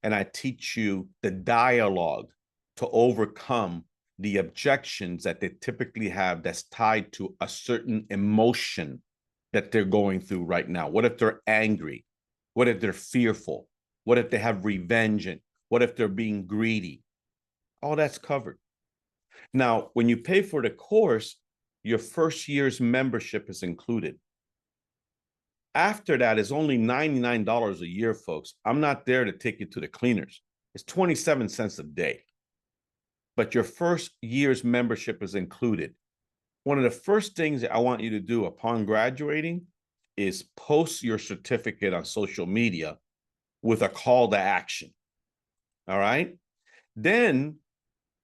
And I teach you the dialogue to overcome the objections that they typically have that's tied to a certain emotion that they're going through right now. What if they're angry? What if they're fearful? What if they have revenge? What if they're being greedy? All that's covered. Now, when you pay for the course, your first year's membership is included. After that is only $99 a year, folks. I'm not there to take you to the cleaners. It's 27 cents a day. But your first year's membership is included. One of the first things that I want you to do upon graduating is post your certificate on social media with a call to action. All right? Then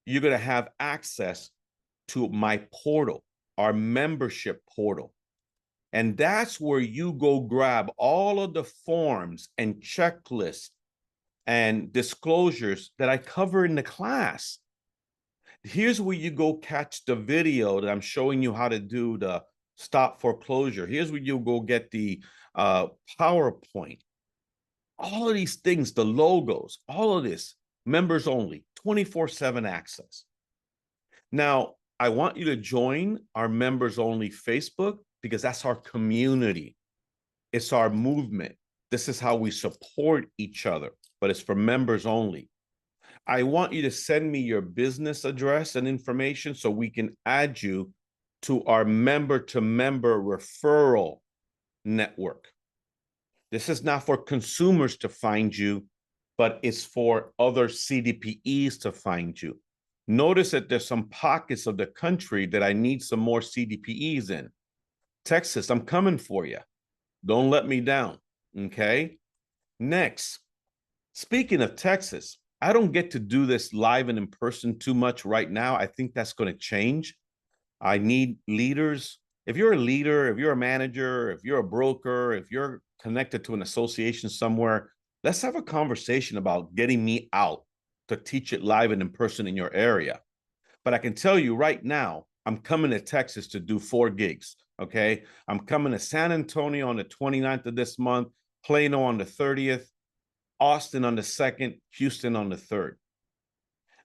you're going to have access to my portal, our membership portal. And that's where you go grab all of the forms and checklists and disclosures that I cover in the class. Here's where you go catch the video that I'm showing you how to do the stop foreclosure. Here's where you go get the PowerPoint. All of these things, the logos, all of this, members only, 24/7 access. Now, I want you to join our members only Facebook because that's our community. It's our movement. This is how we support each other, but it's for members only. I want you to send me your business address and information so we can add you to our member-to-member referral network. This is not for consumers to find you, but it's for other CDPEs to find you. Notice that there's some pockets of the country that I need some more CDPEs in. Texas, I'm coming for you. Don't let me down, okay? Next, speaking of Texas, I don't get to do this live and in person too much right now. I think that's going to change. I need leaders. If you're a leader, if you're a manager, if you're a broker, if you're connected to an association somewhere, let's have a conversation about getting me out to teach it live and in person in your area. But I can tell you right now, I'm coming to Texas to do 4 gigs. Okay. I'm coming to San Antonio on the 29th of this month, Plano on the 30th, Austin on the 2nd, Houston on the 3rd.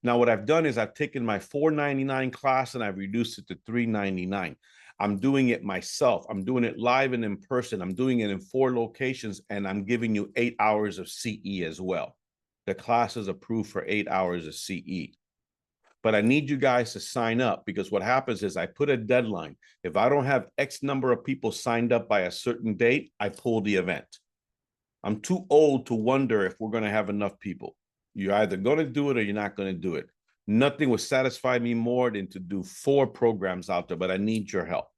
Now, what I've done is I've taken my $4.99 class and I've reduced it to $3.99. I'm doing it myself. I'm doing it live and in person. I'm doing it in 4 locations, and I'm giving you 8 hours of CE as well. The class is approved for 8 hours of CE. But I need you guys to sign up, because what happens is I put a deadline. If I don't have X number of people signed up by a certain date, I pull the event. I'm too old to wonder if we're going to have enough people. You're either going to do it or you're not going to do it. Nothing would satisfy me more than to do 4 programs out there, but I need your help.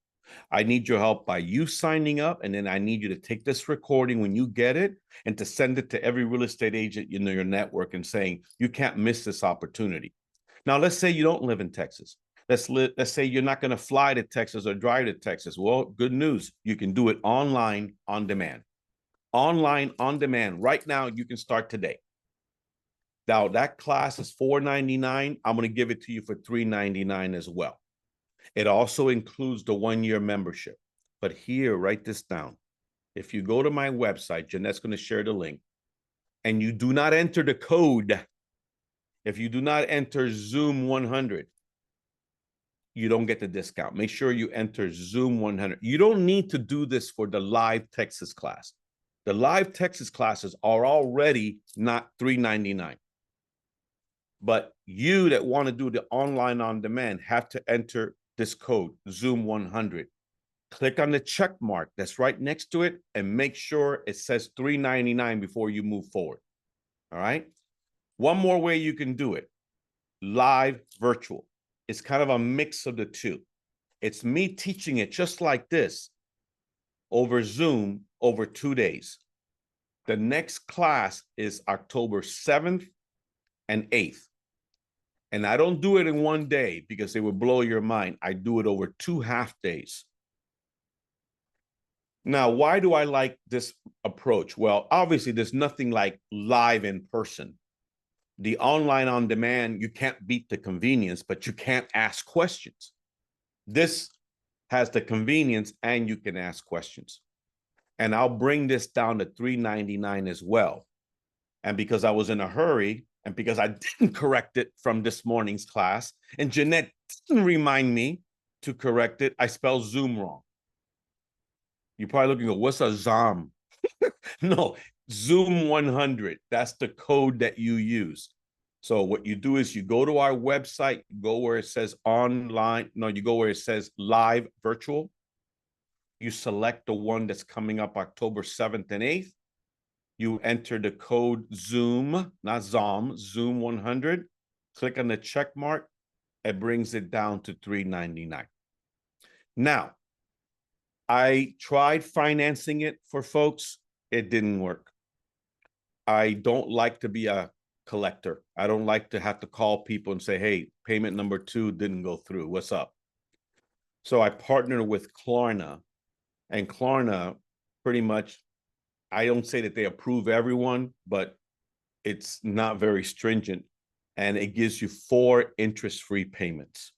I need your help by you signing up, and then I need you to take this recording when you get it and to send it to every real estate agent in your network and saying, you can't miss this opportunity. Now, let's say you don't live in Texas. Let's say you're not going to fly to Texas or drive to Texas. Well, good news. You can do it online on demand. Online on demand. Right now, you can start today. Now, that class is $4.99. I'm going to give it to you for $3.99 as well. It also includes the 1-year membership. But here, write this down. If you go to my website, Jeanette's going to share the link, and you do not enter the code, if you do not enter Zoom 100, you don't get the discount. Make sure you enter Zoom 100. You don't need to do this for the live Texas class. The live Texas classes are already not $3.99. But you that want to do the online on demand have to enter this code, Zoom 100. Click on the check mark that's right next to it and make sure it says $3.99 before you move forward. All right. One more way you can do it: live virtual. It's kind of a mix of the two. It's me teaching it just like this over Zoom over 2 days. The next class is October 7th and 8th. And I don't do it in 1 day because it would blow your mind. I do it over 2 half days. Now, why do I like this approach? Well, obviously, there's nothing like live in person. The online on demand, you can't beat the convenience, but you can't ask questions. This has the convenience and you can ask questions. And I'll bring this down to $3.99 as well. And because I was in a hurry, and because I didn't correct it from this morning's class, and Jeanette didn't remind me to correct it, I spelled Zoom wrong. You're probably looking at, what's a ZOM? No, Zoom 100. That's the code that you use. So what you do is you go to our website, go where it says online. No, you go where it says live virtual. You select the one that's coming up October 7th and 8th. You enter the code Zoom, not ZOM, Zoom 100. Click on the check mark. It brings it down to $3.99. Now, I tried financing it for folks. It didn't work. I don't like to be a collector. I don't like to have to call people and say, hey, payment number 2 didn't go through. What's up? So I partnered with Klarna, and Klarna pretty much, I don't say that they approve everyone, but it's not very stringent, and it gives you 4 interest-free payments.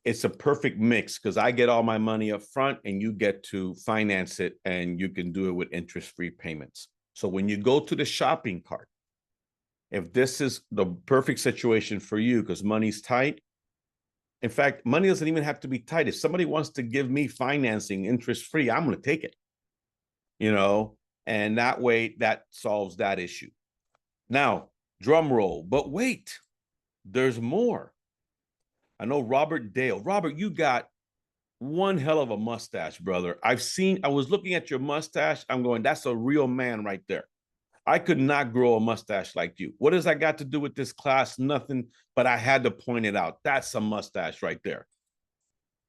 It's a perfect mix because I get all my money up front and you get to finance it, and you can do it with interest-free payments. So when you go to the shopping cart, if this is the perfect situation for you because money's tight, in fact, money doesn't even have to be tight. If somebody wants to give me financing interest-free, I'm going to take it, and that way that solves that issue. Now, drum roll, but wait, there's more. I know Robert Dale. Robert, you got one hell of a mustache, brother. I was looking at your mustache. I'm going, that's a real man right there. I could not grow a mustache like you. What does that got to do with this class? Nothing, but I had to point it out. That's a mustache right there.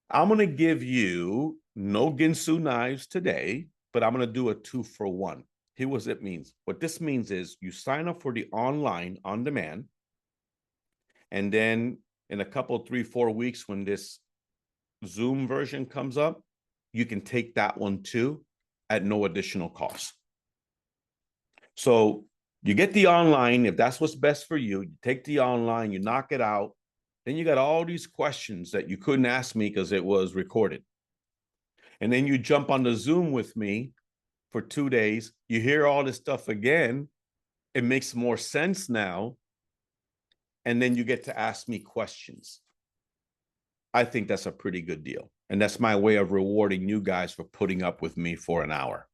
I'm going to give you no Ginsu knives today, but I'm going to do a 2-for-1. Here what it means. What this means is you sign up for the online on demand, and then in a couple, 3-4 weeks, when this Zoom version comes up, you can take that one too at no additional cost. So you get the online, if that's what's best for you, you take the online, you knock it out. Then you got all these questions that you couldn't ask me because it was recorded. And then you jump on the Zoom with me for 2 days. You hear all this stuff again. It makes more sense now. And then you get to ask me questions. I think that's a pretty good deal. And that's my way of rewarding you guys for putting up with me for an hour.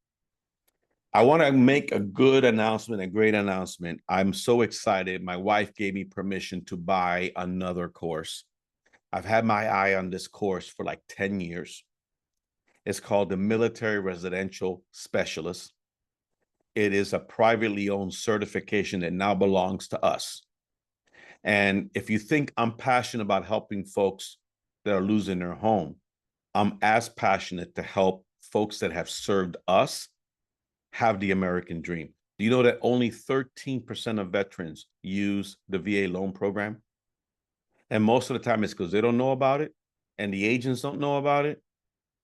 I want to make a good announcement, a great announcement. I'm so excited. My wife gave me permission to buy another course. I've had my eye on this course for like 10 years. It's called the Military Residential Specialist. It is a privately owned certification that now belongs to us. And if you think I'm passionate about helping folks that are losing their home, I'm as passionate to help folks that have served us have the American dream. Do you know that only 13% of veterans use the VA loan program? And most of the time it's because they don't know about it, and the agents don't know about it,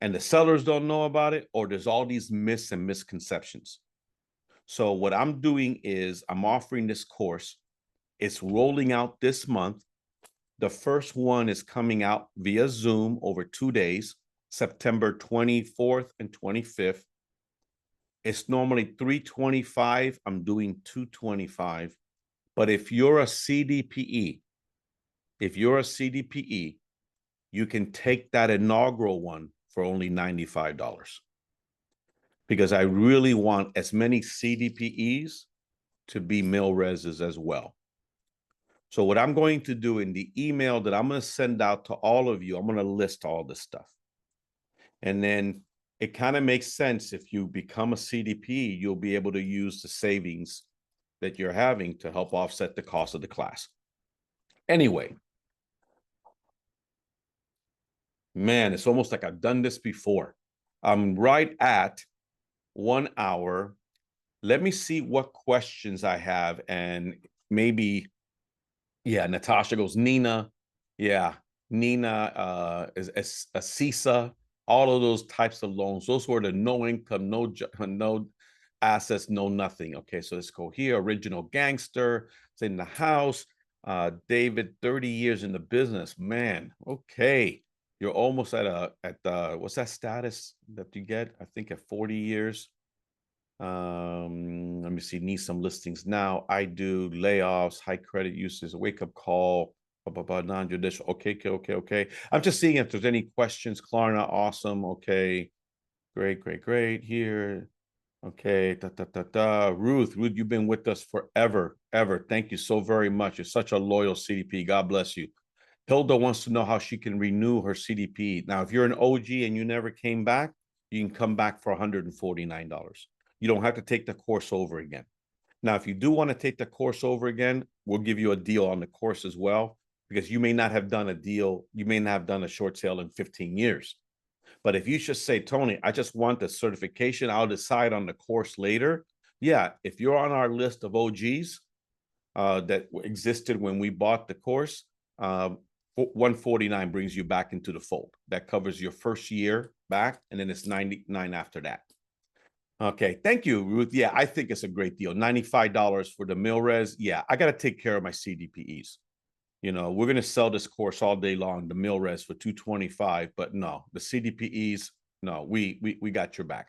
and the sellers don't know about it, or there's all these myths and misconceptions. So what I'm doing is I'm offering this course. It's rolling out this month. The first one is coming out via Zoom over 2 days, September 24th and 25th. It's normally $325. I'm doing $225. But if you're a CDPE, you can take that inaugural one for only $95. Because I really want as many CDPEs to be MilReses as well. So what I'm going to do in the email that I'm going to send out to all of you, I'm going to list all this stuff. And then it kind of makes sense. If you become a CDP, you'll be able to use the savings that you're having to help offset the cost of the class. Anyway, man, it's almost like I've done this before. I'm right at 1 hour. Let me see what questions I have, and maybe, yeah, Natasha goes, Nina. Yeah, Nina is a CISA, all of those types of loans. Those were the no income, no assets, no nothing. Okay, so let's go here. Original gangster, it's in the house. David, 30 years in the business. Man, okay. You're almost at what's that status that you get? I think at 40 years. Let me see, need some listings now. I do layoffs, high credit uses, wake up call, non-judicial. Okay. I'm just seeing if there's any questions. Klarna, awesome. Okay, great here. Okay, Ruth, you've been with us forever, ever. Thank you so very much. You're such a loyal CDP. God bless you. Hilda wants to know how she can renew her CDP. Now, if you're an OG and you never came back, you can come back for $149. You don't have to take the course over again. Now, if you do want to take the course over again, we'll give you a deal on the course as well, because you may not have done a deal. You may not have done a short sale in 15 years. But if you just say, Tony, I just want the certification, I'll decide on the course later. Yeah, if you're on our list of OGs that existed when we bought the course, 149 brings you back into the fold. That covers your first year back, and then it's 99 after that. Okay, thank you, Ruth. Yeah, I think it's a great deal. $95 for the MilRes. Yeah, I got to take care of my CDPEs. You know, we're going to sell this course all day long, the MilRes for $225, but no, the CDPEs, no, we got your back.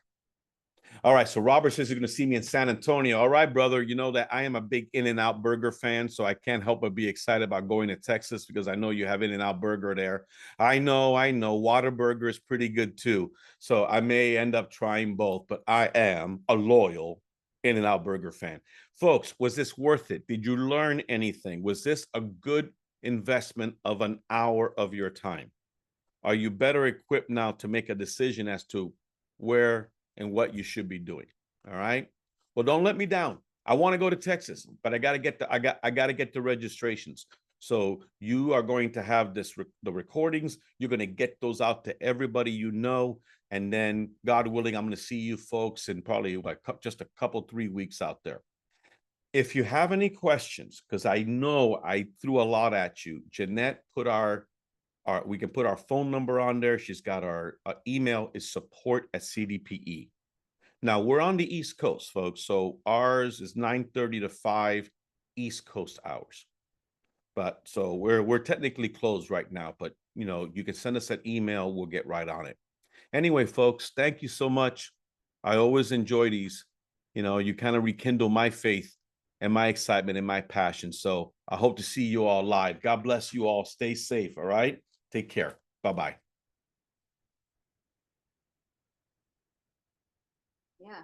All right, so Robert says you're going to see me in San Antonio. All right, brother, you know that I am a big In-N-Out Burger fan, so I can't help but be excited about going to Texas because I know you have In-N-Out Burger there. I know, Whataburger is pretty good too, so I may end up trying both, but I am a loyal In-N-Out Burger fan. Folks, was this worth it? Did you learn anything? Was this a good investment of an hour of your time? Are you better equipped now to make a decision as to where and what you should be doing? All right. Well, don't let me down. I want to go to Texas, but I got to get the registrations. So you are going to have the recordings. You're going to get those out to everybody you know. And then, God willing, I'm going to see you folks in probably like just a couple, 3 weeks out there. If you have any questions, because I know I threw a lot at you, Jeanette put we can put our phone number on there. She's got our email is support@CDPE. Now we're on the East Coast, folks. So ours is 9:30 to 5 East Coast hours. But so we're technically closed right now, but you can send us an email, we'll get right on it. Anyway, folks, thank you so much. I always enjoy these. You kind of rekindle my faith and my excitement and my passion. So I hope to see you all live. God bless you all. Stay safe. All right. Take care. Bye-bye. Yeah.